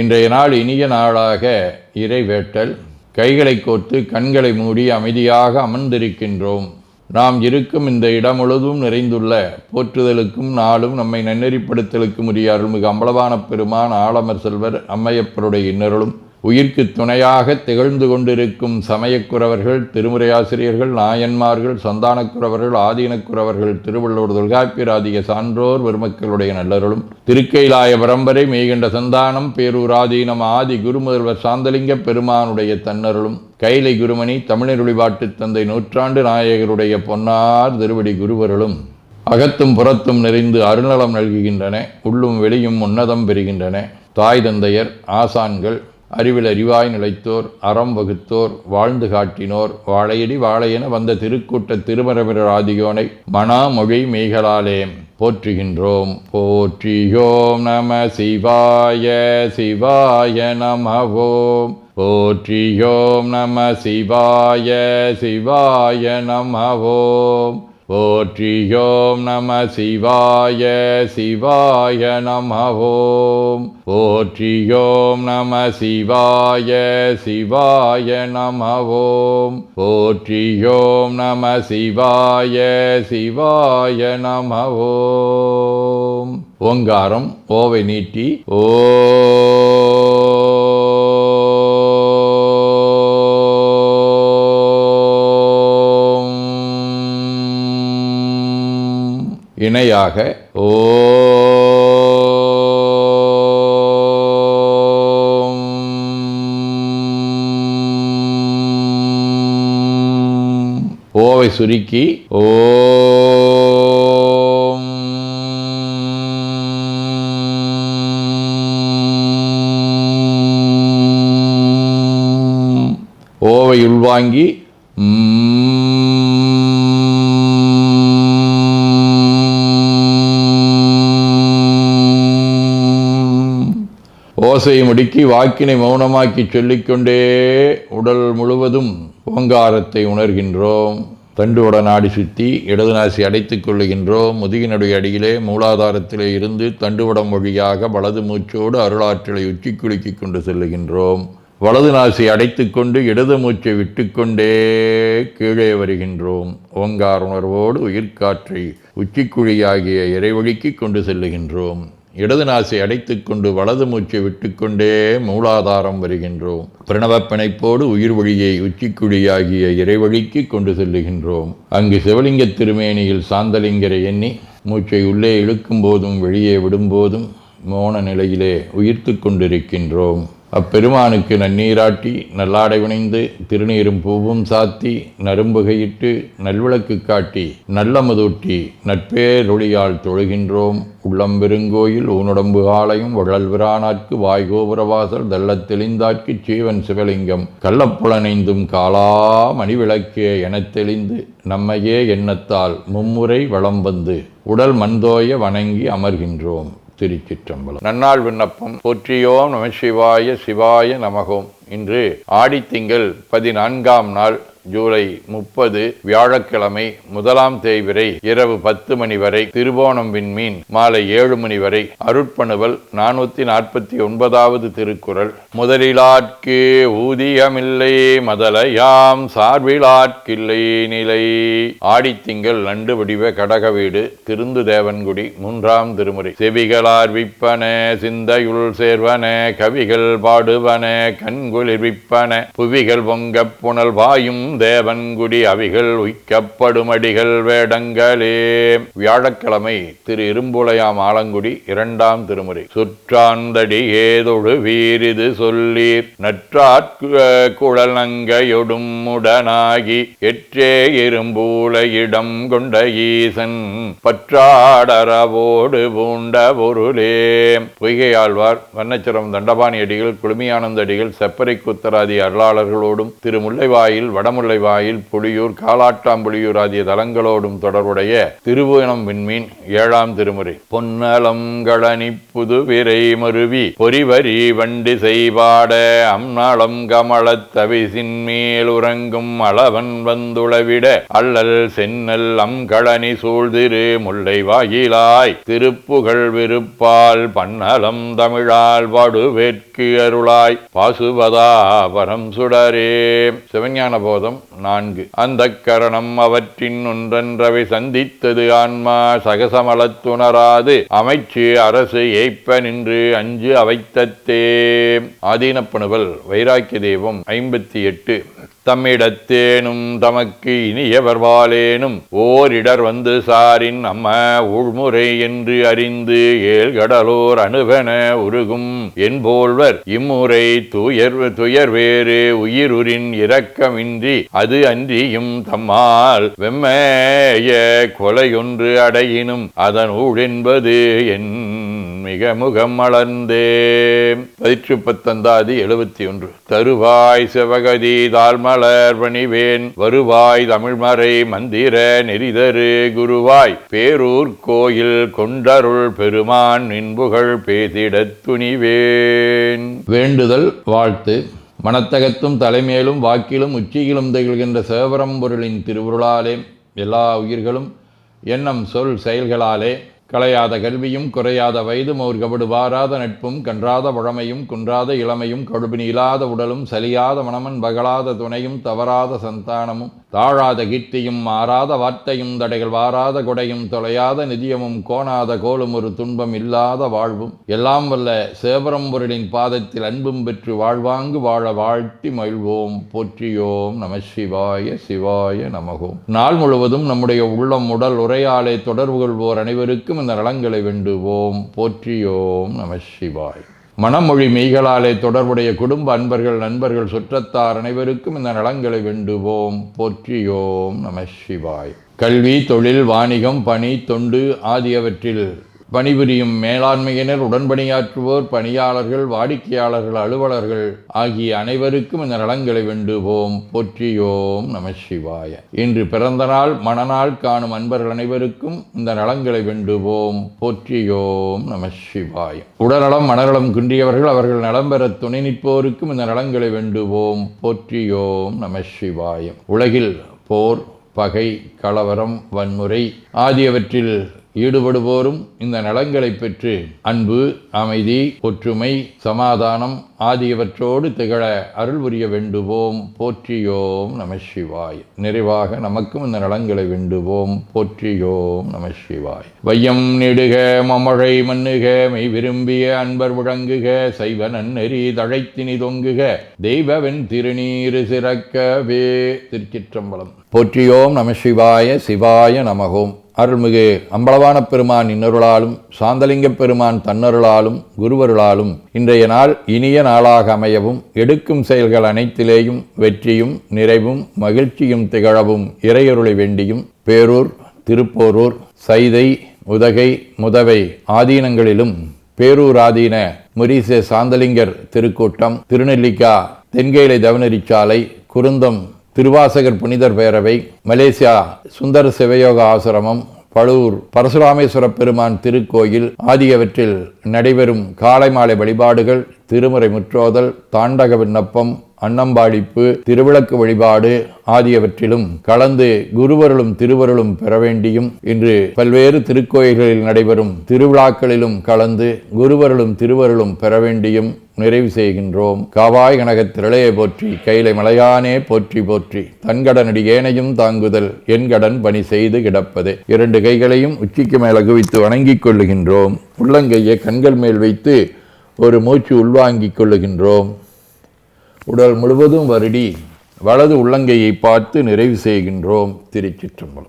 இன்றைய நாள் இனிய நாளாக இறைவேட்டல். கைகளை கோர்த்து கண்களை மூடி அமைதியாக அமர்ந்திருக்கின்றோம். நாம் இருக்கும் இந்த இடம் முழுதும் நிறைந்துள்ள போற்றுதலுக்கும் நாளும் நம்மை நன்னெறிப்படுத்தலுக்கும் உரிய அருள்மிகு அம்பலவான பெருமான் ஆலமர் செல்வர் அம்மையப்பருடைய இன்னருளும் உயிர்க்கு துணையாக திகழ்ந்து கொண்டிருக்கும் சமயக்குறவர்கள், திருமுறையாசிரியர்கள், நாயன்மார்கள், சந்தானக்குறவர்கள், ஆதீனக்குறவர்கள், திருவள்ளுவர் தொல்காப்பியராதிய சான்றோர் பெருமக்களுடைய நல்லருளும் திருக்கைலாய பரம்பரை மெய்கண்ட சந்தானம் பேரூராதீனம் ஆதி குருமுதல்வர் சாந்தலிங்க பெருமானுடைய தன்னருளும் கைலை குருமணி தமிழருளிபாட்டு தந்தை நூற்றாண்டு நாயகருடைய பொன்னார் திருவடி குருவருளும் அகத்தும் புறத்தும் நிறைந்து அருநலம் நல்குகின்றன. உள்ளும் வெளியும் உன்னதம் பெறுகின்றன. தாய் தந்தையர், ஆசான்கள், அறிவில் அறிவாய் நிலைத்தோர், அறம் வகுத்தோர், வாழ்ந்து காட்டினோர், வாழையடி வாழையென வந்த திருக்கூட்ட திருமரபிரர் ஆதியோனை மனாமொழி மெய்களாலே போற்றுகின்றோம். போற்றியோம் நம சிவாய சிவாய நமவோம். போற்றியோம் நம சிவாய சிவாய நமவோம். போற்றியோம் நம சிவாய சிவாய நமவோம். போற்றியோம் நம சிவாய சிவாய நமவோம். போற்றியோம் நம சிவாய சிவாய நமவோம். ஓங்காரம் ஓவை நீட்டி ஓ இணையாக ஓம். ஓவை சுருக்கி ஓம். ஓவை உள்வாங்கி ஓசையை முடுக்கி வாக்கினை மௌனமாக்கி சொல்லிக்கொண்டே உடல் முழுவதும் ஓங்காரத்தை உணர்கின்றோம். தண்டுவட நாடி சுற்றி இடது நாசி அடைத்துக் கொள்ளுகின்றோம். முதுகினுடைய அடியிலே மூலாதாரத்திலே இருந்து தண்டுவடம் வழியாக வலது மூச்சோடு அருளாற்றலை உச்சி குலுக்கி கொண்டு செல்லுகின்றோம். வலது நாசி அடைத்து கொண்டு இடது மூச்சை விட்டுக்கொண்டே கீழே வருகின்றோம். ஓங்கார உணர்வோடு உயிர்காற்றை உச்சிக்குழியாகிய இறைவழிக்கு கொண்டு செல்லுகின்றோம். இடது நாசை அடைத்து கொண்டு வலது மூச்சை விட்டுக்கொண்டே மூலாதாரம் வருகின்றோம். பிரணவ பிணைப்போடு உயிர் வழியை உச்சிக்குழியாகிய இறைவழிக்கு கொண்டு செல்லுகின்றோம். அங்கு சிவலிங்க திருமேனியில் சாந்தலிங்கரை எண்ணி மூச்சை உள்ளே இழுக்கும் போதும் வெளியே விடும்போதும் மோன நிலையிலே உயிர்த்து கொண்டிருக்கின்றோம். அப்பெருமானுக்கு நன்னீராட்டி நல்லாடை வினைந்து திருநீரும் பூவும் சாத்தி நரும்புகையிட்டு நல்விளக்கு காட்டி நல்லமுதூட்டி நட்பேரொளியால் தொழுகின்றோம். உள்ளம் பெருங்கோயில் ஊனுடம்பு ஆலயம் வள்ளல்விரானார்க்கு வாய்கோபுரவாசல் தெள்ளத் தெளிந்தார்க்கு சீவன் சிவலிங்கம் கள்ளப்புலனைந்தும் காலா மணிவிளக்கே எனத் தெளிந்து நம்மையே எண்ணத்தால் மும்முறை வளம் வந்து உடல் மண்தோய வணங்கி அமர்கின்றோம். திருச்சிற்றம்பலம். நன்னாள் விண்ணப்பம். போற்றியோம் நம சிவாய சிவாய நமகோம். இன்று ஆடித்திங்கள் 14ஆம் நாள், ஜூலை 30 வியாழக்கிழமை, முதலாம் தேய்பிறை இரவு 10 மணி வரை, திருவோணம் விண்மீன் மாலை 7 மணி வரை, அருட்பணுவல் 449வது திருக்குறள். முதலிலாட்கு ஊதியமில்லை மதலையாம் சார்பிலாட்கில்லை நிலை. ஆடித்திங்கள் நண்டு வடிவ கடக வீடு, திருந்து தேவன்குடி, 3ஆம் திருமுறை. செவிகளார் விப்பன சிந்தையுள் சேர்வன கவிகள் பாடுவன கண்குளிர்விப்பன புவிகள் பொங்கப் புனல் வாயும் தேவன்குடி அவிகள் உய்க்கப்படுமடிகள் வேடங்களே. வியாழக்கிழமை, திரு இரும்புலையாம் ஆலங்குடி, 2ஆம் திருமுறை. சுற்றாந்தடி ஏதொழு வீரிது சொல்லீர் நற்றாற்குழல் நங்கையொடும் உடனாகி எற்றே இரும்பூல இடம் கொண்ட ஈசன் பற்றாடரவோடு பூண்ட பொருளே. பொய்கையாழ்வார், வண்ணச்சிரம் தண்டபாணி அடிகள், குளுமியானந்த அடிகள், செப்பரை குத்தராதி அருளாளர்களோடும், திரு முல்லைவாயில் வடமுலை திருமுல்லைவாயில், புலியூர், காலாட்டாம்புலியூர் ஆகிய தலங்களோடும் தொடர்புடைய திருவோணம் விண்மீன் 7ஆம் திருமுறை. பொன்னலம் களனி புதுவிரை மருவி பொறிவரி வண்டி செய்வாட அம்நாளம் கமலத் தவிசின் மேல் உறங்கும் அளவன் வந்துளவிட அல்லல் சென்னல் அம்களனி சூழ்திரு முல்லை வாயிலாய் திருப்புகழ் விருப்பால் பன்னலம் தமிழால் வடுவேற்கு அருளாய் பாசுபதாபரம் சுடரே. சிவஞான போதம் 4. அந்த கரணம் அவற்றின் ஒன்றன்றவை சந்தித்தது ஆன்மா சகசமலத்துணராது அமைச்சு அரசு ஏய்ப்ப நின்று அஞ்சு அவைத்தத்தே. ஆதீனப்பணுவல் வைராக்கிய தெய்வம் 58. தம்மிடத்தேனும் தமக்கு இனியவர் வாழேனும் ஓரிடர் வந்து சாரின் அம்ம உள்முறை என்று அறிந்து ஏழ்கடலோர் அணுவென உருகும் என்போல்வர் இம்முறை துயர் வேறு உயிருரின் இரக்கமின்றி அது அன்றியும் தம்மால் வெம்மைய கொலையொன்று அடையினும் அதன் ஊழென்பது என் மிக முகம் மலர்ந்தே. 1971. தருவாய் சிவகதி தாழ்மலர் பணிவேன் வருவாய் தமிழ்மறை மந்திர நெறிதரு குருவாய் பேரூர் கோயில் கொண்டருள் பெருமான் நின்புகழ் பேசிடத் துணிவேன். வேண்டுதல் வாழ்த்து. மனத்தகத்தும் தலைமேலும் வாக்கிலும் உச்சியிலும் திகழ்கின்ற சிவபரம்பொருளின் திருவுருளாலே எல்லா உயிர்களும் எண்ணம் சொல் செயல்களாலே களையாத கல்வியும் குறையாத வயதும் ஒரு கபடு வாராத நட்பும் கன்றாத பழமையும் குன்றாத இளமையும் கடுபினி இல்லாத உடலும் சலியாத மனமன் பகலாத துணையும் தவறாத சந்தானமும் தாழாத கீர்த்தியும் மாறாத வார்த்தையும் தடைகள் வாராத கொடையும் தொலையாத நிதியமும் கோணாத கோலும் ஒரு துன்பம் இல்லாத வாழ்வும் எல்லாம் வல்ல சிவபரம்பொருளின் பாதத்தில் அன்பும் பெற்று வாழ்வாங்கு வாழ வாழ்த்தி மகிழ்வோம். போற்றியோம் நம சிவாய சிவாய நமகோம். நாள் முழுவதும் நம்முடைய உள்ளம் உடல் உரையாலே தொடர்பு கொள்வோர் அனைவருக்கும் இந்த நலங்களை வேண்டுவோம். போற்றியோம் நம சிவாய். மனமொழி மெய்களாலே தொடர்புடைய குடும்ப அன்பர்கள் நண்பர்கள் சுற்றத்தார் அனைவருக்கும் இந்த நலங்களை வேண்டுவோம். போற்றியோம் நம சிவாய். கல்வி தொழில் வாணிகம் பணி தொண்டு ஆகியவற்றில் பணிபுரியும் மேலாண்மையினர் உடன்பணியாற்றுவோர் பணியாளர்கள் வாடிக்கையாளர்கள் அலுவலர்கள் ஆகிய அனைவருக்கும் இந்த நலங்களை வேண்டுவோம். போற்றியோம் நம சிவாய. இன்று பிறந்த நாள் மணநாள் காணும் அன்பர்கள் அனைவருக்கும் இந்த நலங்களை வேண்டுவோம். போற்றியோம் நம சிவாய. உடல்நலம் மனநலம் குன்றியவர்கள் அவர்கள் நலம் பெற துணை நிற்போருக்கும் இந்த நலங்களை வேண்டுவோம். போற்றியோம் நம சிவாய. உலகில் போர் பகை கலவரம் வன்முறை ஆகியவற்றில் ஈடுபடுவோரும் இந்த நலங்களை பெற்று அன்பு அமைதி ஒற்றுமை சமாதானம் ஆகியவற்றோடு திகழ அருள் புரிய வேண்டுவோம். போற்றியோம் நம சிவாய். நிறைவாக நமக்கும் இந்த நலங்களை வேண்டுவோம். போற்றியோம் நம சிவாய். வையம் நெடுக மமழை மண்ணுக மெய் விரும்பிய அன்பர் முழங்குக சைவ நன்னெறி தழைத்தினி தொங்குக தெய்வவென் திருநீரு சிறக்கவே. திருச்சிற்றம்பலம். போற்றியோம் நம சிவாய சிவாய நமகோம். அருள்மிகு அம்பலவான பெருமான் இன்னருளாலும் சாந்தலிங்க பெருமான் தன்னருளாலும் குருவருளாலும் இன்றைய நாள் இனிய நாளாக அமையவும் எடுக்கும் செயல்கள் அனைத்திலேயும் வெற்றியும் நிறைவும் மகிழ்ச்சியும் திகழவும் இறையருளை வேண்டியும் பேரூர் திருப்போரூர் சைதை உதகை முதவை ஆதீனங்களிலும் பேரூர் ஆதீன முரீசே சாந்தலிங்கர் திருக்கூட்டம் திருநெல்லிக்கா தென்கேலை தவனரிச்சாலை குருந்தம் திருவாசகர் புனிதர் பேரவை மலேசியா சுந்தர சிவயோக ஆசிரமம் பழுவூர் பரசுராமேஸ்வர பெருமான் திருக்கோயில் ஆகியவற்றில் நடைபெறும் காலை மாலை வழிபாடுகள் திருமுறை முற்றோதல் தாண்டக விண்ணப்பம் அன்னம்பாடிப்பு திருவிளக்கு வழிபாடு ஆகியவற்றிலும் கலந்து குருவருளும் திருவருளும் பெற வேண்டியும் இன்று பல்வேறு திருக்கோயில்களில் நடைபெறும் திருவிழாக்களிலும் கலந்து குருவருளும் திருவருளும் பெற வேண்டியும் நிறைவு செய்கின்றோம். காவாய் கனகத் திரளையை போற்றி கைலை மலையானே போற்றி போற்றி தன்கடனடி ஏனையும் தாங்குதல் என் கடன் பணி செய்து கிடப்பது. 2 கைகளையும் உச்சிக்கு மேல் அகுவித்து வணங்கிக் கொள்ளுகின்றோம். உள்ளங்கையை கண்கள் மேல் வைத்து ஒரு மூச்சு உள்வாங்கிக் கொள்ளுகின்றோம். உடல் முழுவதும் வருடி வலது உள்ளங்கையை பார்த்து நிறைவு செய்கின்றோம். திருச்சிற்றம்பலம்.